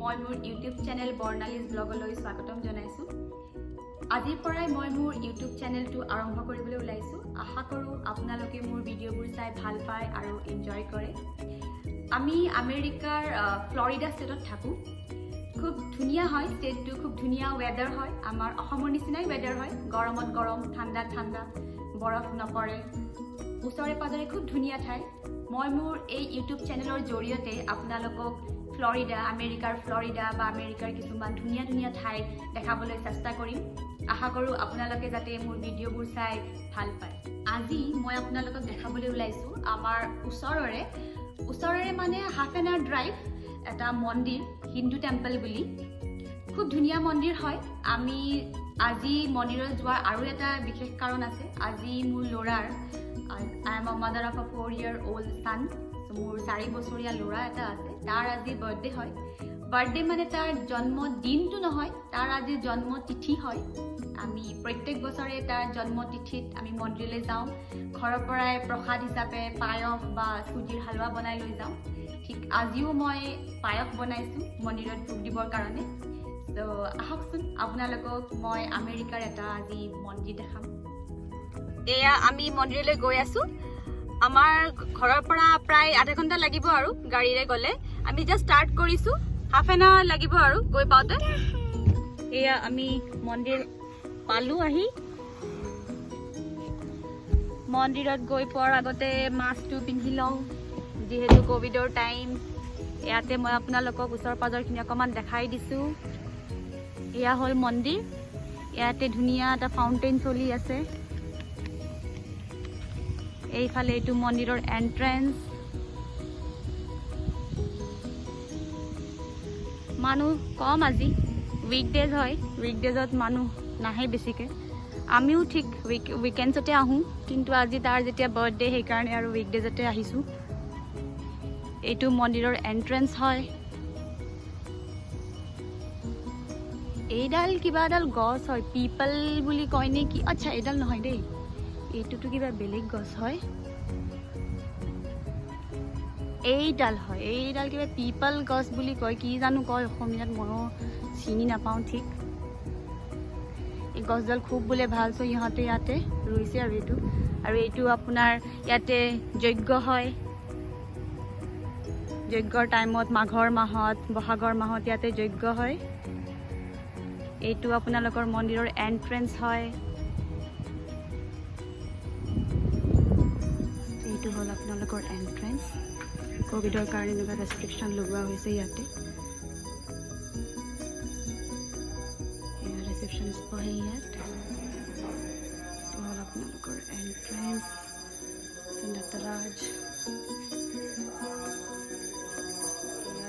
মই মোৰ YouTube channel বৰ্ণালীজ ব্লগলৈ স্বাগতম জনাইছো। আজিৰ পৰাই মই মোৰ ইউটিউব চেনেলটো আৰম্ভ কৰিবলৈ ওলাইছো। আশা কৰোঁ আপোনালোকে মোৰ ভিডিঅ'বোৰ চাই ভাল পায় আৰু এনজয় কৰে। আমি আমেৰিকাৰ ফ্লৰিডা ষ্টেটত থাকোঁ। খুব ধুনীয়া হয় ষ্টেটটো, খুব ধুনীয়া ৱেডাৰ হয়। আমাৰ অসমৰ নিচিনাই ৱেডাৰ হয়, গৰমত গৰম, ঠাণ্ডাত ঠাণ্ডা, বৰফ নপৰে, ওচৰে পাজৰে খুব ধুনীয়া ঠাই। মই মোৰ এই ইউটিউব চেনেলৰ জৰিয়তে আপোনালোকক আমেৰিকাৰ ফ্লৰিডা বা আমেৰিকাৰ কিছুমান ধুনীয়া ধুনীয়া ঠাই দেখাবলৈ চেষ্টা কৰিম। আশা কৰোঁ আপোনালোকে যাতে মোৰ ভিডিঅ'বোৰ চাই ভাল পায়। আজি মই আপোনালোকক দেখাবলৈ ওলাইছোঁ আমাৰ ওচৰৰে মানে হাফ এন আৱাৰ ড্ৰাইভ এটা মন্দিৰ, হিন্দু টেম্পল বুলি। খুব ধুনীয়া মন্দিৰ হয়। আমি আজি মন্দিৰত যোৱাৰ আৰু এটা বিশেষ কাৰণ আছে। আজি মোৰ ল'ৰাৰ I am a mother of a 4-year-old son, মোৰ 4 বছৰীয়া ল'ৰা এটা আছে। তাৰ আজি বাৰ্থডে হয়। বাৰ্থডে মানে তাৰ জন্মদিনটো নহয়, তাৰ আজি জন্মতিথি হয়। আমি প্ৰত্যেক বছৰে তাৰ জন্মতিথিত আমি মন্দিৰলৈ যাওঁ। ঘৰৰ পৰাই প্ৰসাদ হিচাপে পায়স বা চুজিৰ হালোৱা বনাই লৈ যাওঁ। ঠিক আজিও মই পায়স বনাইছোঁ মন্দিৰত ভোগ দিবৰ কাৰণে। ত' আহকচোন আপোনালোকক মই আমেৰিকাৰ এটা আজি মন্দিৰ দেখাম। এয়া আমি মন্দিৰলৈ গৈ আছোঁ। আমাৰ ঘৰৰ পৰা প্ৰায় আধা ঘণ্টা লাগিব আৰু গাড়ীৰে গ'লে। আমি জাষ্ট ষ্টাৰ্ট কৰিছোঁ, হাফ এন আৱাৰ লাগিব আৰু গৈ পাওঁতে। এয়া আমি মন্দিৰ পালোঁ আহি। মন্দিৰত গৈ পোৱাৰ আগতে মাস্কটো পিন্ধি লওঁ, যিহেতু ক'ভিডৰ টাইম। ইয়াতে মই আপোনালোকক ওচৰ পাজৰখিনি অকণমান দেখাই দিছোঁ। এয়া হ'ল মন্দিৰ। ইয়াতে ধুনীয়া এটা ফাউণ্টেইন চলি আছে। এইফালে এইটো মন্দিৰৰ এন্ট্ৰেন্স। মানুহ কম আজি, উইকডেজ হয়। উইকডেজত মানুহ নাহে বেছিকৈ। আমিও ঠিক উইকেণ্ডছতে আহোঁ, কিন্তু আজি তাৰ যেতিয়া বাৰ্থডে সেইকাৰণে আৰু উইকডেজতে আহিছোঁ। এইটো মন্দিৰৰ এন্ট্ৰেন্স হয়। এইডাল কিবা এডাল গছ হয়, পিপল বুলি কয় নে কি? আচ্ছা, এইডাল নহয় দেই, এইটোতো কিবা বেলেগ গছ হয়। এইডাল হয়, এইডাল কিবা পিপল গছ বুলি কয়, কি জানো কয় অসমীয়াত, ময়ো চিনি নাপাওঁ ঠিক। এই গছডাল খুব বোলে ভাল, চ' ইহঁতে ইয়াতে ৰুইছে। আৰু এইটো আপোনাৰ ইয়াতে যজ্ঞ হয়। যজ্ঞৰ টাইমত মাঘৰ মাহত, বহাগৰ মাহত ইয়াতে যজ্ঞ হয়। এইটো আপোনালোকৰ মন্দিৰৰ এন্ট্ৰেন্স হয়। এইটো হ'ল আপোনালোকৰ এন্ট্ৰেন্স। ক'ভিডৰ কাৰণে এনেকুৱা ৰেষ্ট্ৰিকশ্যন লগোৱা হৈছে ইয়াতে। ৰিচেপশ্যনিষ্ট বহে ইয়াত। এইটো হ'ল আপোনালোকৰ এন্ট্ৰেন্স। নটৰাজ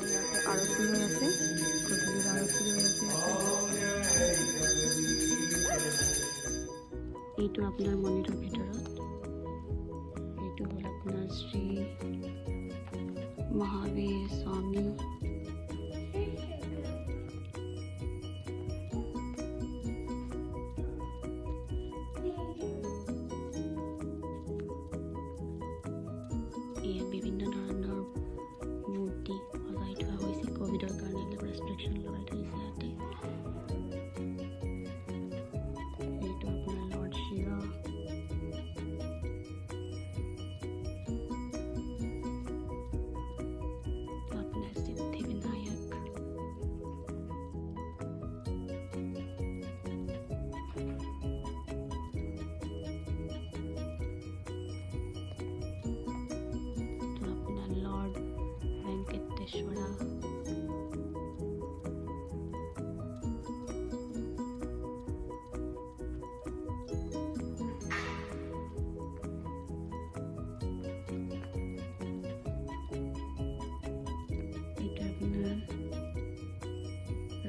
ইয়াতে আৰতি হৈ আছে, গধূলিৰ আৰতি হৈ আছে ইয়াতে। এইটো আপোনাৰ মন্দিৰৰ ভিতৰত। এইটো হ'ল আপোনাৰ শ্ৰী মহাবীৰ স্বামী। ইয়াত বিভিন্ন ধৰণৰ মূৰ্তি সজাই থোৱা হৈছে। ক'ভিডৰ কাৰণে অলপ ৰেষ্ট্ৰিকশ্যন লগাই থৈছে ইয়াতে। এইটো আপোনাৰ লৰ্ড শিৱা। আপোনাৰ সিদ্ধি বিনায়ক। আপোনাৰ লৰ্ড ভেংকটেশ্বৰা।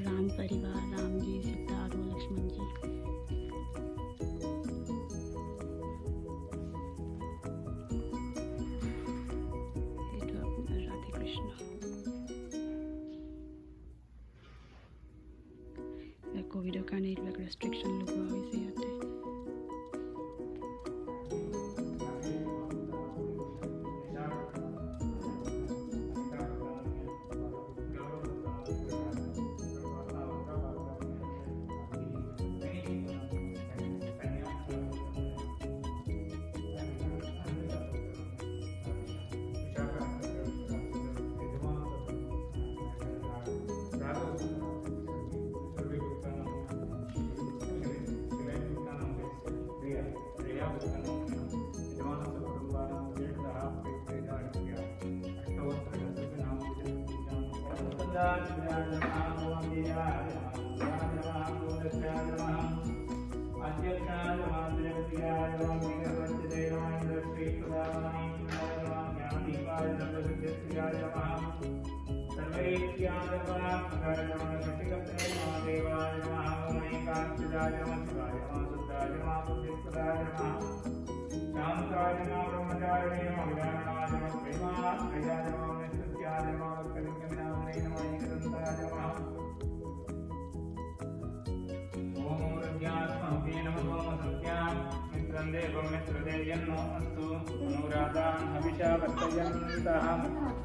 राम परिवार, राम जी, सीता और लक्ष्मण जी। এইটো আপোনাৰ ৰাধে কৃষ্ণ। ক'ভিডৰ কাৰণে এইবিলাক ৰেষ্ট্ৰিকশ্যন লগোৱা হৈছে ইয়াতে।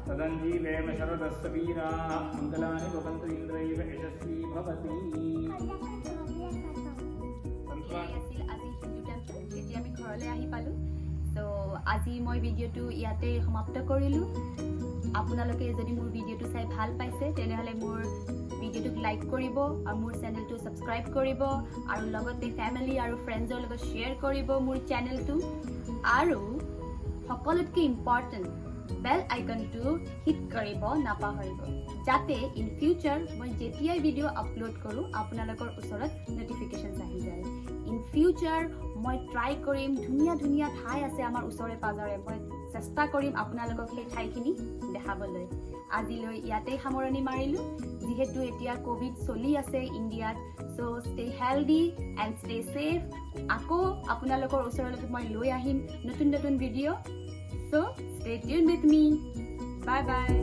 तदञ्जीवेम शरदस्य वीराः मङ्गलानि भवन्तु इन्द्रैव यशस्वी भवति। এতিয়া আমি ঘৰলৈ আহি পালোঁ। তো আজি মই ভিডিঅ'টো ইয়াতে সমাপ্ত কৰিলোঁ। আপোনালোকে যদি মোৰ ভিডিঅ'টো চাই ভাল পাইছে তেনেহ'লে মোৰ ভিডিঅ'টোক লাইক কৰিব আৰু মোৰ চেনেলটো ছাবস্ক্ৰাইব কৰিব আৰু লগতে ফেমিলি আৰু ফ্ৰেণ্ডছৰ লগত শ্বেয়াৰ কৰিব মোৰ চেনেলটো। আৰু সকলোতকৈ ইম্পৰ্টেণ্ট বেল আইকনটো হিট কৰিব নাপাহৰিব, যাতে ইন ফিউচাৰ মই যেতিয়াই ভিডিঅ' আপলোড কৰোঁ আপোনালোকৰ ওচৰত ন'টিফিকেশ্যনছ আহি যায়। ইন ফিউচাৰ মই ট্ৰাই কৰিম, ধুনীয়া ধুনীয়া ঠাই আছে আমাৰ ওচৰে পাজৰে, মই চেষ্টা কৰিম আপোনালোকক সেই ঠাইখিনি দেখাবলৈ। আজিলৈ ইয়াতেই সামৰণি মাৰিলোঁ, যিহেতু এতিয়া ক'ভিড চলি আছে ইণ্ডিয়াত। So' stay healthy and stay safe. আকৌ আপোনালোকৰ ওচৰলৈকে মই লৈ আহিম নতুন নতুন video'. So' stay tuned with me. Bye bye.